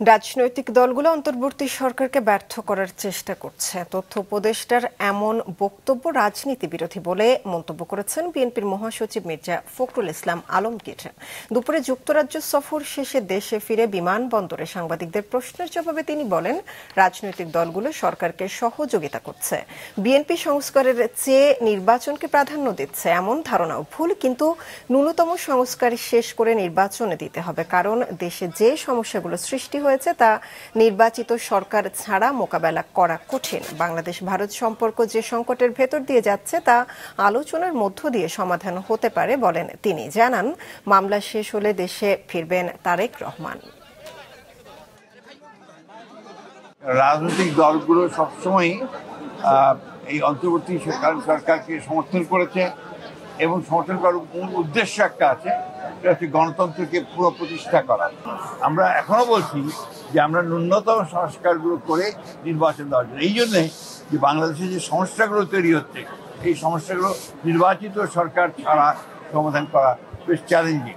রাজনৈতিক দলগুলো অন্তর্বর্তী সরকারকে ব্যর্থ করার চেষ্টা করছে। তথ্য উপদেষ্টার এমন বক্তব্য রাজনীতি বিরোধী বলে মন্তব্য করেছেন বিএনপির মহাসচিব মির্জা ফখরুল ইসলাম আলমগীর। দুপুরে যুক্তরাজ্য সফর শেষে দেশে ফিরে বিমানবন্দরে সাংবাদিকদের প্রশ্নের জবাবে তিনি বলেন, রাজনৈতিক দলগুলো সরকারকে সহযোগিতা করছে। বিএনপি সংস্কারের চেয়ে নির্বাচনকে প্রাধান্য দিচ্ছে এমন ধারণাও ভুল, কিন্তু ন্যূনতম সংস্কার শেষ করে নির্বাচনে দিতে হবে, কারণ দেশে যে সমস্যাগুলো সৃষ্টি হয়েছে তা নির্বাচিত সরকার ছাড়া মোকাবেলা করা কঠিন। বাংলাদেশ ভারত সম্পর্ক যে সংকটের ভেতর দিয়ে যাচ্ছে তা আলোচনার মধ্য দিয়ে সমাধান হতে পারে বলেন তিনি। জানান, মামলা শেষ হলে দেশে ফিরবেন তারেক রহমান। রাজনৈতিক দলগুলো সবসময় এই অন্তর্বর্তী সরকারকে সমর্থন করেছে এবং সমর্থন করার মূল উদ্দেশ্য একটা আছে, সেটা হচ্ছে গণতন্ত্রকে পুনঃপ্রতিষ্ঠা করা। আমরা এখনো বলছি যে আমরা ন্যূনতম সংস্কারগুলো করে নির্বাচন দেওয়ার জন্য, এই জন্যে যে বাংলাদেশে যে সমস্যাগুলো তৈরি হচ্ছে এই সমস্যাগুলো নির্বাচিত সরকার ছাড়া সমাধান করা বেশ চ্যালেঞ্জিং।